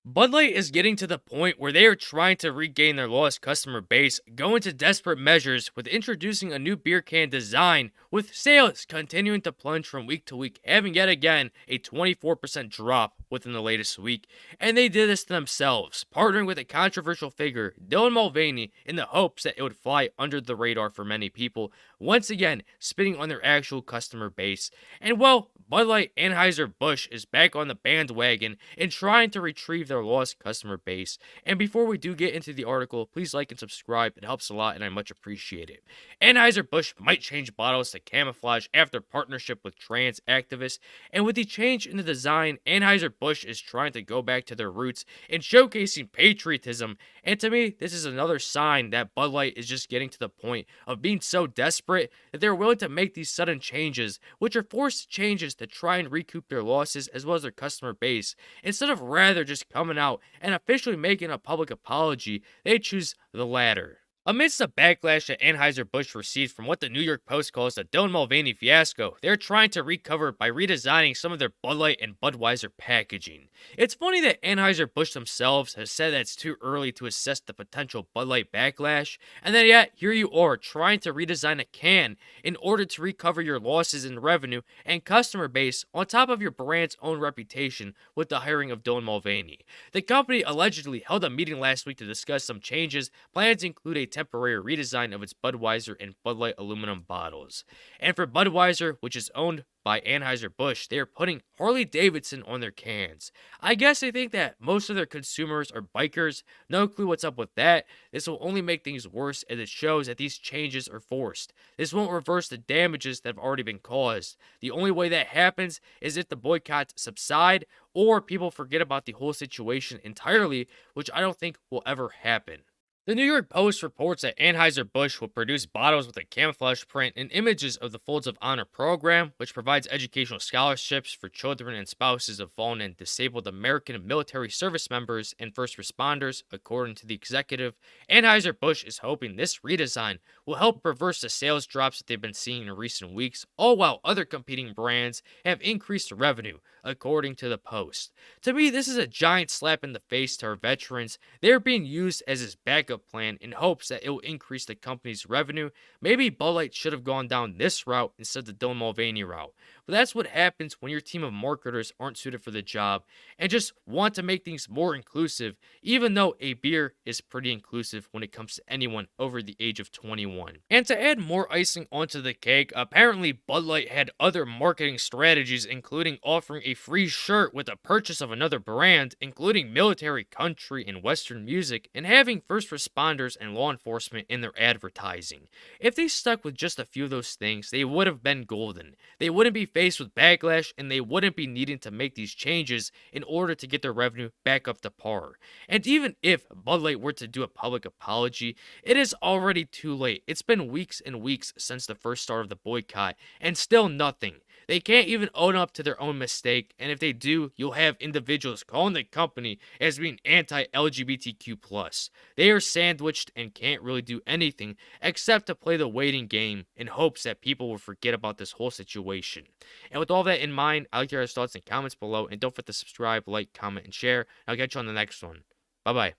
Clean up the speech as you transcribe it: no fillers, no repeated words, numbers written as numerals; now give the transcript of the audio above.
Bud Light is getting to the point where they are trying to regain their lost customer base, going to desperate measures with introducing a new beer can design, with sales continuing to plunge from week to week, having yet again a 24% drop within the latest week. And they did this to themselves, partnering with a controversial figure, Dylan Mulvaney, in the hopes that it would fly under the radar for many people, once again spitting on their actual customer base. And well, Bud Light Anheuser-Busch is back on the bandwagon and trying to retrieve their lost customer base. And before we do get into the article, please like and subscribe. It helps a lot and I much appreciate it. Anheuser-Busch might change bottles to camouflage after partnership with trans activists. And with the change in the design, Anheuser-Busch is trying to go back to their roots and showcasing patriotism. And to me, this is another sign that Bud Light is just getting to the point of being so desperate that they're willing to make these sudden changes, which are forced changes to try and recoup their losses as well as their customer base. Instead of rather just coming out and officially making a public apology, they choose the latter. Amidst the backlash that Anheuser-Busch received from what the New York Post calls the Dylan Mulvaney fiasco, they're trying to recover by redesigning some of their Bud Light and Budweiser packaging. It's funny that Anheuser-Busch themselves has said that it's too early to assess the potential Bud Light backlash, and then yet here you are trying to redesign a can in order to recover your losses in revenue and customer base on top of your brand's own reputation with the hiring of Dylan Mulvaney. The company allegedly held a meeting last week to discuss some changes. Plans include a temporary redesign of its Budweiser and Bud Light aluminum bottles. And for Budweiser, which is owned by Anheuser-Busch, they are putting Harley Davidson on their cans. I guess they think that most of their consumers are bikers. No clue what's up with that. This will only make things worse as it shows that these changes are forced. This won't reverse the damages that have already been caused. The only way that happens is if the boycotts subside or people forget about the whole situation entirely, which I don't think will ever happen. The New York Post reports that Anheuser-Busch will produce bottles with a camouflage print and images of the Folds of Honor program, which provides educational scholarships for children and spouses of fallen and disabled American military service members and first responders, according to the executive. Anheuser-Busch is hoping this redesign will help reverse the sales drops that they've been seeing in recent weeks, all while other competing brands have increased revenue, according to the Post. To me, this is a giant slap in the face to our veterans. They're being used as this backup plan in hopes that it will increase the company's revenue. Maybe Bud Light should have gone down this route instead of the Dylan Mulvaney route. But that's what happens when your team of marketers aren't suited for the job and just want to make things more inclusive, even though a beer is pretty inclusive when it comes to anyone over the age of 21. And to add more icing onto the cake, apparently Bud Light had other marketing strategies, including offering a free shirt with a purchase of another brand, including military, country, and Western music, and having first responders and law enforcement in their advertising. If they stuck with just a few of those things, they would have been golden. They wouldn't be faced with backlash, and they wouldn't be needing to make these changes in order to get their revenue back up to par. And even if Bud Light were to do a public apology, it is already too late. It's been weeks and weeks since the first start of the boycott, and still nothing. They can't even own up to their own mistake, and if they do, you'll have individuals calling the company as being anti-LGBTQ+. They are sandwiched and can't really do anything except to play the waiting game in hopes that people will forget about this whole situation. And with all that in mind, I'd like to hear your thoughts and comments below, and don't forget to subscribe, like, comment, and share. I'll catch you on the next one. Bye-bye.